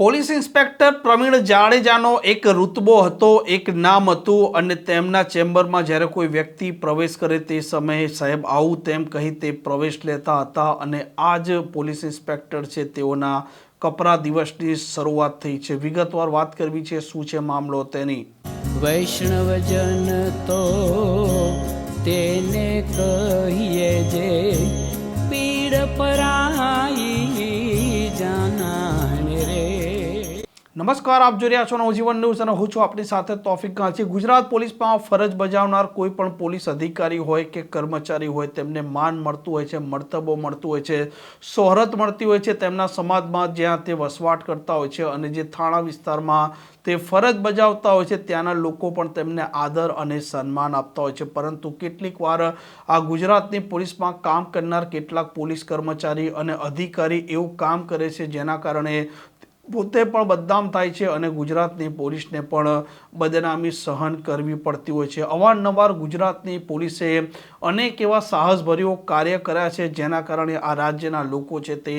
Police inspector Pravin જાડેજાનો એક રૂતબો હતો, એક નામ હતું અને તેમના ચેમ્બરમાં જ્યારે કોઈ વ્યક્તિ પ્રવેશ કરે તે સમયે સાહેબ આવું તેમ કહી તે પ્રવેશ લેતા હતા અને આ જ પોલીસ ઇન્સ્પેક્ટર છે તેઓના કપરા દિવસની શરૂઆત થઈ છે। વિગતવાર વાત કરવી છે શું છે મામલો તેની। વૈષ્ણવજન તો તેને કહીએ જે પીડ પરાઈ જાનાને રે। નમસ્કાર, આપ જોઈ રહ્યા છો નવજીવન ન્યૂઝ અને હું છું આપની સાથે તોફિક ગાંચી। ગુજરાત પોલીસમાં ફરજ બજાવનાર કોઈ પણ પોલીસ અધિકારી હોય કે કર્મચારી હોય તેમને માન મળતું હોય છે, મર્તબો મળતું હોય છે, શોહરત મળતી હોય છે તેમના સમાજમાં જ્યાં તે વસવાટ કરતા હોય છે અને જે થાણા વિસ્તારમાં તે ફરજ બજાવતા હોય છે ત્યાંના લોકો પણ તેમને આદર અને સન્માન આપતા હોય છે। પરંતુ કેટલીક વાર આ ગુજરાતની પોલીસમાં કામ કરનાર કેટલાક પોલીસ કર્મચારી અને અધિકારી એવું કામ કરે છે જેના કારણે પોતે પણ બદનામ થાય છે અને ગુજરાતની પોલીસને પણ બદનામી સહન કરવી પડતી હોય છે। અવારનવાર ગુજરાતની પોલીસે અનેક એવા સાહસભર્યો કાર્ય કર્યા છે જેના કારણે આ રાજ્યના લોકો છે તે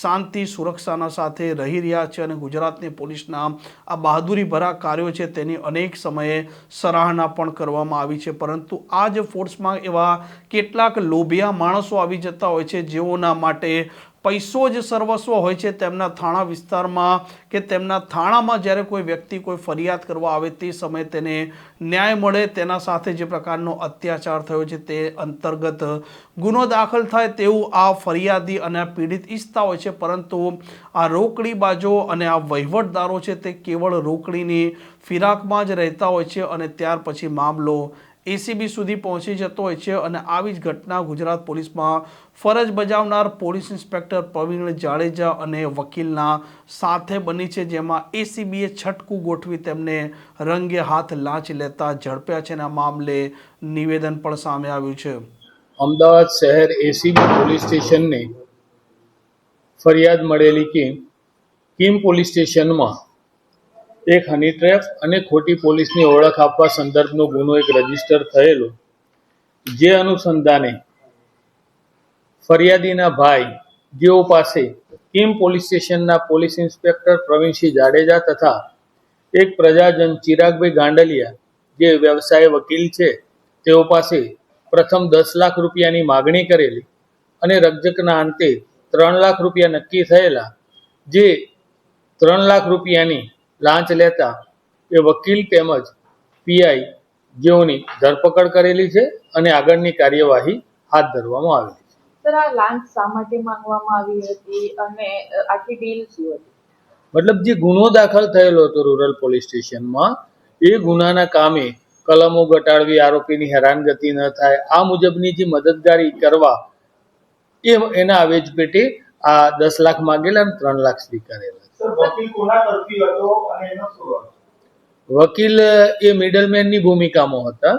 શાંતિ સુરક્ષાના સાથે રહી રહ્યા છે અને ગુજરાતની પોલીસના આ બહાદુરીભરા કાર્યો છે તેની અનેક સમયે સરાહના પણ કરવામાં આવી છે। પરંતુ આ જ ફોર્સમાં એવા કેટલાક લોભિયા માણસો આવી જતા હોય છે જેઓના માટે પૈસો જ સર્વસ્વ હોય છે। તેમના થાણા વિસ્તારમાં કે તેમના થાણામાં જ્યારે કોઈ વ્યક્તિ કોઈ ફરિયાદ કરવા આવે તે સમયે તેને ન્યાય મળે, તેના સાથે જે પ્રકારનો અત્યાચાર થયો છે તે અંતર્ગત ગુનો દાખલ થાય તેવું આ ફરિયાદી અને આ પીડિત ઈચ્છતા હોય છે। પરંતુ આ રોકડીબાજો અને આ વહીવટદારો છે તે કેવળ રોકડીની ફિરાકમાં જ રહેતા હોય છે અને ત્યાર પછી મામલો એસીબી સુધી પહોંચી જતો હોય છે અને આવી જ ઘટના ગુજરાત પોલીસમાં ફરજ બજાવનાર પોલીસ ઇન્સ્પેક્ટર પ્રવીણ જાડેજા અને વકીલના સાથે બની છે, જેમાં એસીબીએ છટકું ગોઠવી તેમને રંગે હાથ લાંચ લેતા ઝડપ્યા છે અને આ મામલે નિવેદન પણ સામે આવ્યું છે। અમદાવાદ શહેર એસીબી પોલીસ સ્ટેશનને ફરિયાદ મળેલી કે કિમ પોલીસ સ્ટેશનમાં એક હની ટ્રેપ અને ખોટી પોલીસની ઓળખ આપવા સંદર્ભનો ગુનો એક રજીસ્ટર થયેલો, જે અનુસંધાને ફરિયાદીના ભાઈ જેઓ પાસે કિમ પોલીસ સ્ટેશનના પોલીસ ઇન્સ્પેક્ટર પ્રવીણસિંહ જાડેજા તથા એક પ્રજાજન ચિરાગભાઈ ગાંડલિયા જે વ્યવસાય વકીલ છે તેઓ પાસે પ્રથમ 10 લાખ રૂપિયાની માગણી કરેલી અને રકઝકના અંતે 3 લાખ રૂપિયા નક્કી થયેલા, જે 3 લાખ રૂપિયાની લાંચ લેતા એ વકીલ તેમજ પીઆઈ જેઓની ધરપકડ કરેલી છે અને આગળની કાર્યવાહી હાથ ધરવામાં આવેલી છે। સર, આ લાંચ શા માટે માંગવામાં આવી હતી અને આખી ડીલ શું હતી? મતલબ જે ગુનો દાખલ થયેલો હતો રૂરલ પોલીસ સ્ટેશનમાં, એ ગુનાના કામે કલમો ઘટાડવી, આરોપીની હેરાનગતિ ન થાય આ મુજબની જે મદદગારી કરવા એના આવેજ પેટે આ 10 લાખ માંગેલા અને 3 લાખ સ્વીકારેલા। વકીલ કોના તરફી હતો અને એનો શું હતો? વકીલ એ મિડલમેનની ભૂમિકામાં હતા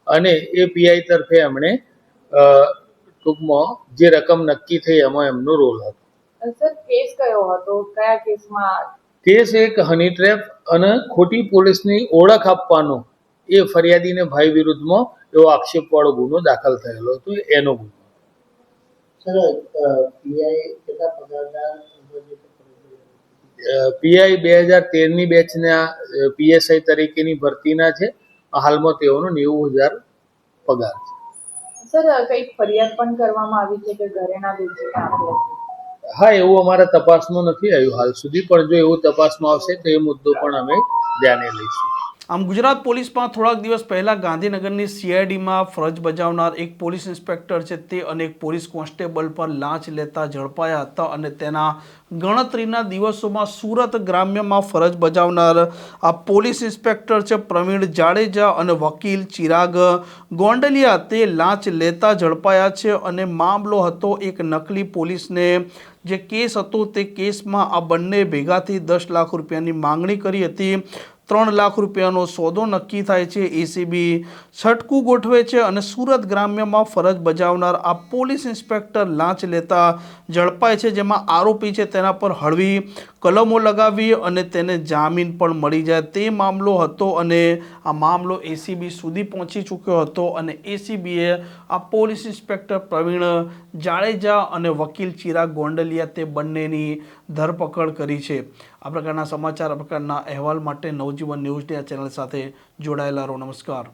અને એ પીઆઈ તરફે એમણે ટૂંકમાં જે રકમ નક્કી થઈ એમાં એમનો રોલ હતો। સર, કેસ કયો હતો? કયા કેસમાં? કેસ એક હની ટ્રેપ અને ખોટી પોલીસની ઓળખ આપવાનો એ ફરિયાદીને ભાઈ વિરુદ્ધમાં એવો આક્ષેપવાળો ગુનો દાખલ થયેલો હતો, એનો ગુનો। પીઆઈ 2013ની બેચના પીએસઆઈ તરીકેની ભરતીના છે। હાલમાં તેઓનો 90,000 પગાર છે। સર, કઈક ફરિયાદ પણ કરવામાં આવી છે કે ઘરેણા વેચીને આપ્યા છે? હા, એવું અમારા તપાસમાં નથી આવ્યું હાલ સુધી, પણ જો એવું તપાસમાં આવશે તો એ મુદ્દો પણ અમે ધ્યાને લઈશું। આમ ગુજરાત પોલીસમાં થોડાક દિવસ પહેલાં ગાંધીનગરની સીઆઈડીમાં ફરજ બજાવનાર એક પોલીસ ઇન્સ્પેક્ટર છે તે અનેક પોલીસ કોન્સ્ટેબલ પર લાંચ લેતા ઝડપાયા હતા અને તેના ગણતરીના દિવસોમાં સુરત ગ્રામ્યમાં ફરજ બજાવનાર આ પોલીસ ઇન્સ્પેક્ટર છે પ્રવીણ જાડેજા અને વકીલ ચિરાગ ગોંડલિયા તે લાંચ લેતા ઝડપાયા છે અને મામલો હતો એક નકલી પોલીસને જે કેસ હતો તે કેસમાં આ બંને ભેગાથી 10 લાખ રૂપિયાની માંગણી કરી હતી। 3 લાખ રૂપિયાનો સોદો નક્કી થાય છે, એસીબી છટકું ગોઠવે છે અને સુરત ગ્રામ્યમાં ફરજ બજાવનાર આ પોલીસ ઇન્સ્પેક્ટર લાંચ લેતા ઝડપાય છે, જેમાં આરોપી છે તેના પર હળવી કલમો લગાવી અને તેને જામીન પણ મળી જાય તે મામલો હતો અને આ મામલો એસીબી સુધી પહોંચી ચૂક્યો હતો અને એસીબીએ આ પોલીસ ઇન્સ્પેક્ટર પ્રવીણ જાડેજા અને વકીલ ચિરાગ ગોંડલિયા તે બંનેની ધરપકડ કરી છે. આ પ્રકારના સમાચાર, આ પ્રકારના અહેવાલ માટે નવજીવન ન્યૂઝની આ ચેનલ સાથે જોડાયેલા રહો. નમસ્કાર.